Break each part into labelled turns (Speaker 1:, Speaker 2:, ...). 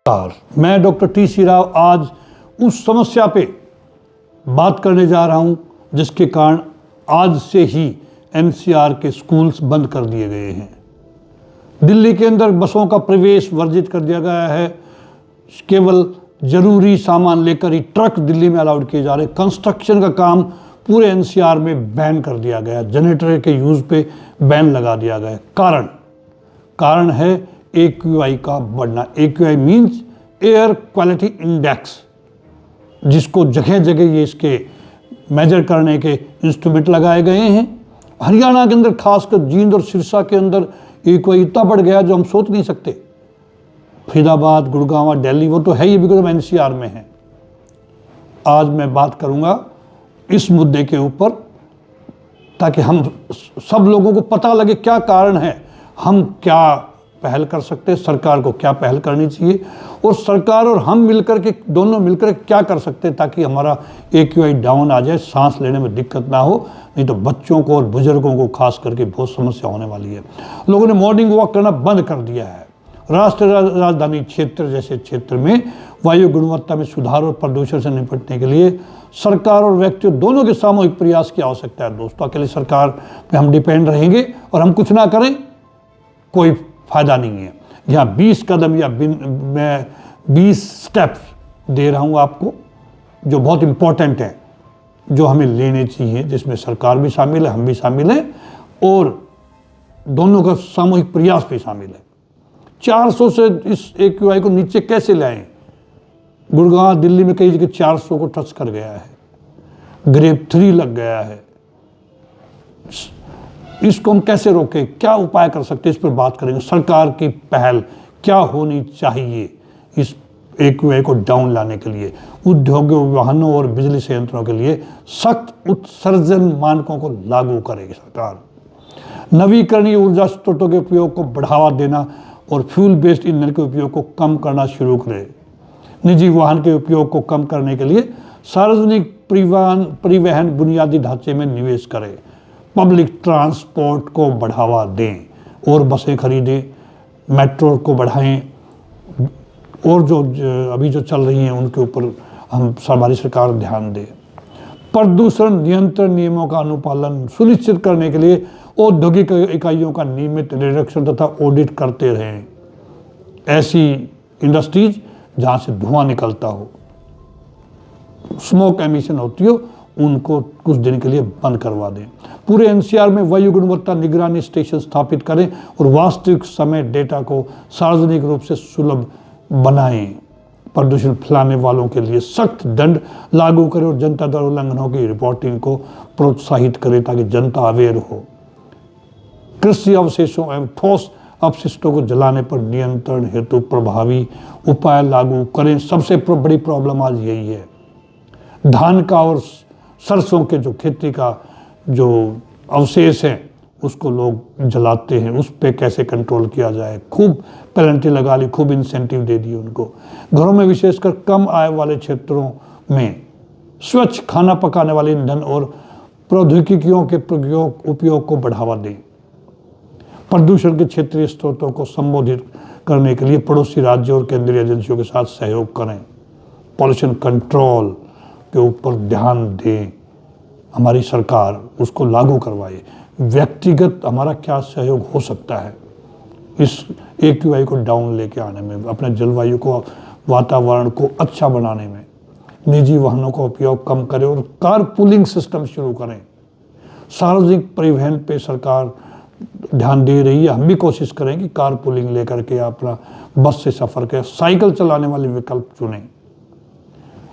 Speaker 1: नमस्कार, मैं doctor TC. Rao आज उस समस्या पे बात करने जा रहा हूं जिसके कारण आज से ही एनसीआर के स्कूल्स बंद कर दिए गए हैं। दिल्ली के अंदर बसों का प्रवेश वर्जित कर दिया गया है। केवल जरूरी सामान लेकर ही ट्रक दिल्ली में अलाउड किए जा रहे हैं। कंस्ट्रक्शन का काम पूरे एनसीआर में बैन कर दिया गया। जनरेटर के यूज़ पे बैन लगा दिया गया। कारण है AQI का बढ़ना। AQI means air quality index, जिसको जगह जगह ये इसके मेजर करने के इंस्ट्रूमेंट लगाए गए हैं। हरियाणा के अंदर खासकर जींद और सिरसा के अंदर AQI इतना बढ़ गया जो हम सोच नहीं सकते। फरीदाबाद, गुड़गांव, दिल्ली वो तो है ही, बिकॉज हम एनसीआर में हैं। आज मैं बात करूंगा इस मुद्दे के ऊपर ताकि हम सब लोगों को पता लगे क्या कारण है, हम क्या पहल कर सकते हैं, सरकार को क्या पहल करनी चाहिए और सरकार और हम मिलकर के दोनों मिलकर क्या कर सकते हैं ताकि हमारा AQI डाउन आ जाए, सांस लेने में दिक्कत ना हो। नहीं तो बच्चों को और बुजुर्गों को खास करके बहुत समस्या होने वाली है। लोगों ने मॉर्निंग वॉक करना बंद कर दिया है। राष्ट्रीय राजधानी क्षेत्र जैसे क्षेत्र में वायु गुणवत्ता में सुधार और प्रदूषण से निपटने के लिए सरकार और व्यक्ति दोनों के सामूहिक प्रयास की आवश्यकता है। दोस्तों, अकेले सरकार पे हम डिपेंड रहेंगे और हम कुछ ना करें, कोई फायदा नहीं है। यहाँ 20 कदम या मैं 20 स्टेप्स दे रहा हूँ आपको जो बहुत इम्पोर्टेंट है, जो हमें लेने चाहिए, जिसमें सरकार भी शामिल है, हम भी शामिल हैं और दोनों का सामूहिक प्रयास भी शामिल है। 400 से इस AQI को नीचे कैसे लाएं? गुड़गांव, दिल्ली में कई जगह 400 को टच कर गया है, ग्रेड 3 लग गया है। इसको हम कैसे रोकें, क्या उपाय कर सकते हैं, इस पर बात करेंगे। सरकार की पहल क्या होनी चाहिए इस AQI को डाउन लाने के लिए? उद्योगों, वाहनों और बिजली संयंत्रों के लिए सख्त उत्सर्जन मानकों को लागू करेगी सरकार। नवीकरणीय ऊर्जा स्रोतों के उपयोग को बढ़ावा देना और फ्यूल बेस्ड ईंधन के उपयोग को कम करना शुरू करे। निजी वाहन के उपयोग को कम करने के लिए सार्वजनिक परिवहन बुनियादी ढांचे में निवेश करें। पब्लिक ट्रांसपोर्ट को बढ़ावा दें और बसें खरीदें, मेट्रो को बढ़ाएं और जो अभी जो चल रही हैं उनके ऊपर हमारी सरकार ध्यान दे। प्रदूषण नियंत्रण नियमों का अनुपालन सुनिश्चित करने के लिए औद्योगिक इकाइयों का नियमित निरीक्षण तथा ऑडिट करते रहें। ऐसी इंडस्ट्रीज जहाँ से धुआं निकलता हो, स्मोक एमिशन होती हो, उनको कुछ दिन के लिए बंद करवा दें। पूरे एनसीआर में वायु गुणवत्ता निगरानी स्टेशन स्थापित करें और वास्तविक समय डेटा को सार्वजनिक रूप से सुलभ बनाएं। प्रदूषण फैलाने वालों के लिए सख्त दंड लागू करें और जनता द्वारा उल्लंघनों की रिपोर्टिंग को प्रोत्साहित करें ताकि जनता अवेयर हो। कृषि अवशेषों एवं ठोस अपशिष्टों को जलाने पर नियंत्रण हेतु प्रभावी उपाय लागू करें। सबसे बड़ी प्रॉब्लम आज यही है। धान का और सरसों के जो खेती का जो अवशेष है उसको लोग जलाते हैं, उस पे कैसे कंट्रोल किया जाए। खूब पेनल्टी लगा ली, खूब इंसेंटिव दे दिए उनको। घरों में विशेषकर कम आय वाले क्षेत्रों में स्वच्छ खाना पकाने वाले ईंधन और प्रौद्योगिकियों के उपयोग को बढ़ावा दें। प्रदूषण के क्षेत्रीय स्रोतों को संबोधित करने के लिए पड़ोसी राज्यों और केंद्रीय एजेंसियों के साथ सहयोग करें। पॉल्यूशन कंट्रोल के ऊपर ध्यान दें, हमारी सरकार उसको लागू करवाए। व्यक्तिगत हमारा क्या सहयोग हो सकता है इस AQI को डाउन लेके आने में, अपने जलवायु को, वातावरण को अच्छा बनाने में। निजी वाहनों का उपयोग कम करें और कार पूलिंग सिस्टम शुरू करें। सार्वजनिक परिवहन पे सरकार ध्यान दे रही है, हम भी कोशिश करें कि कार पूलिंग लेकर के अपना बस से सफ़र करें। साइकिल चलाने वाले विकल्प चुनें।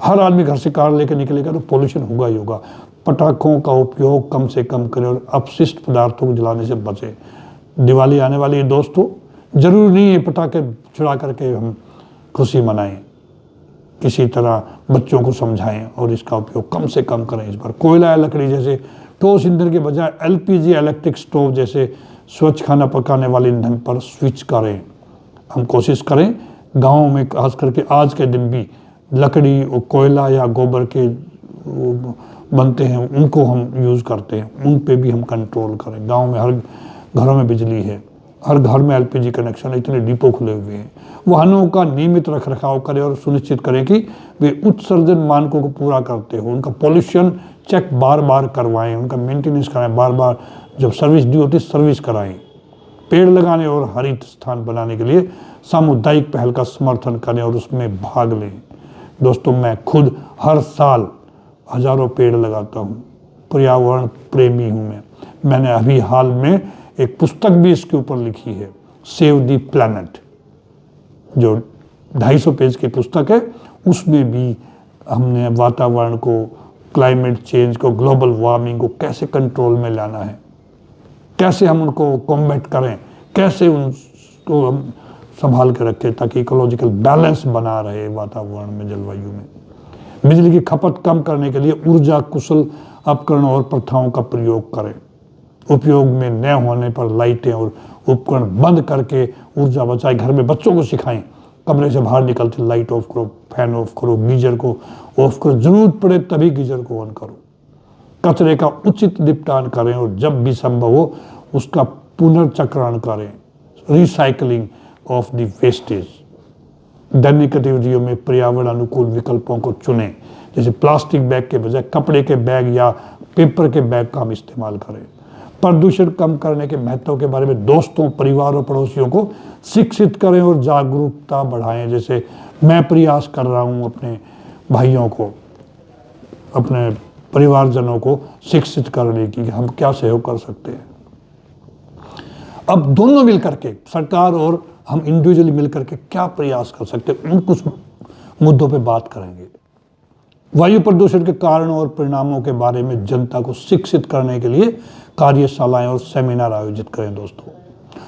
Speaker 1: हर आदमी घर से कार लेकर निकलेगा तो पोल्यूशन होगा ही होगा। पटाखों का उपयोग कम से कम करें और अपशिष्ट पदार्थों को जलाने से बचें। दिवाली आने वाली है दोस्तों, जरूरी नहीं है पटाखे छुड़ा करके हम खुशी मनाएं। किसी तरह बच्चों को समझाएं और इसका उपयोग कम से कम करें। इस बार कोयला या लकड़ी जैसे ठोस ईंधन के बजाय LPG इलेक्ट्रिक स्टोव जैसे स्वच्छ खाना पकाने वाले ईंधन पर स्विच करें। हम कोशिश करें गाँव में खास करके आज के दिन भी लकड़ी और कोयला या गोबर के बनते हैं उनको हम यूज़ करते हैं, उन पे भी हम कंट्रोल करें। गांव में हर घरों में बिजली है, हर घर में एलपीजी कनेक्शन है, इतने डिपो खुले हुए हैं। वाहनों का नियमित रखरखाव करें और सुनिश्चित करें कि वे उत्सर्जन मानकों को पूरा करते हो। उनका पॉल्यूशन चेक बार बार करवाएं, उनका मेंटेनेंस कराएं, बार बार जब सर्विस ड्यू होती सर्विस कराएं। पेड़ लगाने और हरित स्थान बनाने के लिए सामुदायिक पहल का समर्थन करें और उसमें भाग लें। दोस्तों, मैं खुद हर साल हजारों पेड़ लगाता हूँ, पर्यावरण प्रेमी हूँ मैंने अभी हाल में एक पुस्तक भी इसके ऊपर लिखी है, सेव द प्लैनेट, जो 250 पेज की पुस्तक है। उसमें भी हमने वातावरण को, क्लाइमेट चेंज को, ग्लोबल वार्मिंग को कैसे कंट्रोल में लाना है, कैसे हम उनको कॉम्बैट करें, कैसे उनको हम संभाल के रखें ताकि इकोलॉजिकल बैलेंस बना रहे वातावरण में, जलवायु में। बिजली की खपत कम करने के लिए ऊर्जा कुशल उपकरणों और प्रथाओं का प्रयोग करें। उपयोग में न होने पर लाइटें और उपकरण बंद करके ऊर्जा बचाएं। घर में बच्चों को सिखाएं, कमरे से बाहर निकलते लाइट ऑफ करो, फैन ऑफ करो, गीजर को ऑफ करो, जरूरत पड़े तभी गीजर को ऑन करो। कचरे का उचित निपटान करें और जब भी संभव हो उसका पुनर्चक्रण करें, रिसाइकलिंग ऑफ द वेस्टेज। दैनिक गतिविधियों में पर्यावरण अनुकूल विकल्पों को चुनें, जैसे प्लास्टिक बैग के बजाय कपड़े के बैग या पेपर के बैग का हम इस्तेमाल करें। प्रदूषण कम करने के महत्व के बारे में दोस्तों, परिवार और पड़ोसियों को शिक्षित करें और जागरूकता बढ़ाएं। जैसे मैं प्रयास कर रहा हूं अपने भाइयों को, अपने परिवारजनों को शिक्षित करने की कि हम क्या सहयोग कर सकते हैं। अब दोनों मिलकर के, सरकार और हम इंडिविजुअली मिलकर के क्या प्रयास कर सकते हैं, उन कुछ मुद्दों पे बात करेंगे। वायु प्रदूषण के कारणों और परिणामों के बारे में जनता को शिक्षित करने के लिए कार्यशालाएं और सेमिनार आयोजित करें। दोस्तों,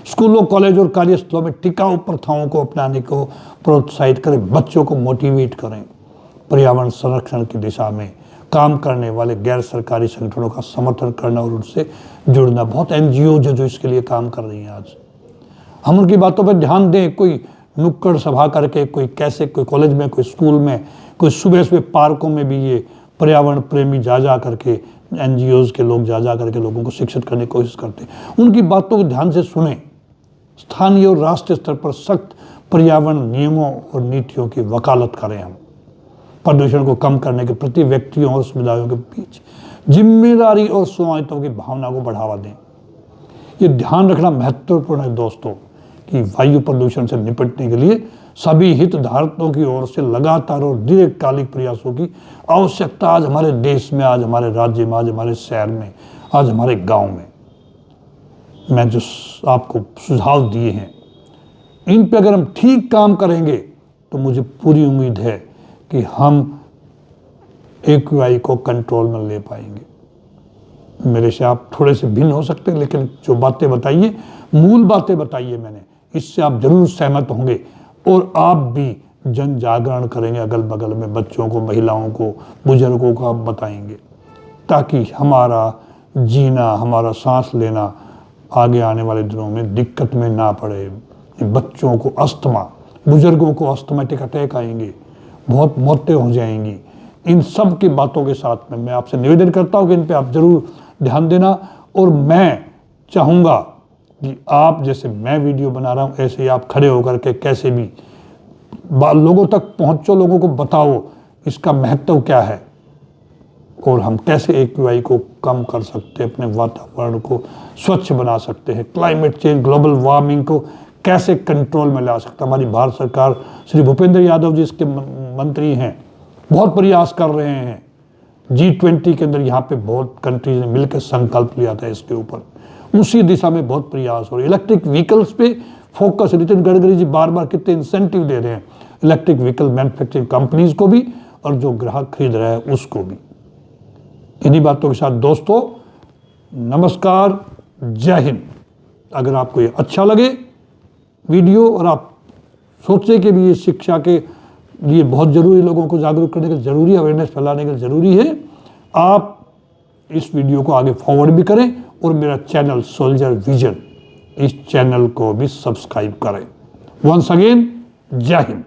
Speaker 1: स्कूलों, कॉलेज और कार्यस्थलों में टिकाऊ प्रथाओं को अपनाने को प्रोत्साहित करें, बच्चों को मोटिवेट करें। पर्यावरण संरक्षण की दिशा में काम करने वाले गैर सरकारी संगठनों का समर्थन करना और उनसे जुड़ना। बहुत एनजीओ जो इसके लिए काम कर रही हैं आज, हम उनकी बातों पर ध्यान दें। कोई नुक्कड़ सभा करके, कोई कैसे, कोई कॉलेज में, कोई स्कूल में, कोई सुबह सुबह पार्कों में भी ये पर्यावरण प्रेमी जा करके, एनजीओज के लोग जा करके लोगों को शिक्षित करने की कोशिश करते हैं। उनकी बातों को ध्यान से सुने। स्थानीय और राष्ट्रीय स्तर पर सख्त पर्यावरण नियमों और नीतियों की वकालत करें। हम प्रदूषण को कम करने के प्रति व्यक्तियों और समुदायों के बीच जिम्मेदारी और स्वायत्तता की भावना को बढ़ावा दें। ये ध्यान रखना महत्वपूर्ण है दोस्तों कि वायु प्रदूषण से निपटने के लिए सभी हितधारकों की ओर से लगातार और दीर्घकालिक प्रयासों की आवश्यकता आज हमारे देश में, आज हमारे राज्य में, आज हमारे शहर में, आज हमारे गांव में। मैं जो आपको सुझाव दिए हैं, इन पे अगर हम ठीक काम करेंगे तो मुझे पूरी उम्मीद है कि हम AQI को कंट्रोल में ले पाएंगे। मेरे से आप थोड़े से भिन्न हो सकते हैं, लेकिन जो बातें बताइए, मूल बातें बताइए मैंने, इससे आप जरूर सहमत होंगे और आप भी जन जागरण करेंगे। अगल बगल में बच्चों को, महिलाओं को, बुजुर्गों को आप बताएंगे, ताकि हमारा जीना, हमारा सांस लेना आगे आने वाले दिनों में दिक्कत में ना पड़े। बच्चों को अस्थमा, बुजुर्गों को अस्थमेटिक अटैक आएंगे, बहुत मौतें हो जाएंगी। इन सब की बातों के साथ में मैं आपसे निवेदन करता हूँ कि इन पे आप जरूर ध्यान देना। और मैं चाहूँगा कि आप जैसे मैं वीडियो बना रहा हूँ, ऐसे ही आप खड़े होकर के कैसे भी लोगों तक पहुँचो, लोगों को बताओ इसका महत्व क्या है और हम कैसे AQI को कम कर सकते हैं, अपने वातावरण को स्वच्छ बना सकते हैं, क्लाइमेट चेंज, ग्लोबल वार्मिंग को कैसे कंट्रोल में ला सकते हैं। हमारी भारत सरकार, श्री भूपेंद्र यादव जी इसके मंत्री हैं, बहुत प्रयास कर रहे हैं। G20 के अंदर यहाँ पे बहुत कंट्रीज ने मिलकर संकल्प लिया था इसके ऊपर, उसी दिशा में बहुत प्रयास हो रहे। इलेक्ट्रिक व्हीकल्स पे फोकस, नितिन गडकरी जी बार बार कितने इंसेंटिव दे रहे हैं इलेक्ट्रिक व्हीकल मैन्युफैक्चरिंग कंपनीज को भी और जो ग्राहक खरीद रहा है उसको भी। इन्हीं बातों के साथ दोस्तों, नमस्कार, जय हिंद। अगर आपको ये अच्छा लगे वीडियो और आप सोचे कि भी ये शिक्षा के लिए बहुत जरूरी, लोगों को जागरूक करने के जरूरी, अवेयरनेस फैलाने के जरूरी है, आप इस वीडियो को आगे फॉरवर्ड भी करें और मेरा चैनल सोल्जर विजन, इस चैनल को भी सब्सक्राइब करें। वंस अगेन, जय हिंद।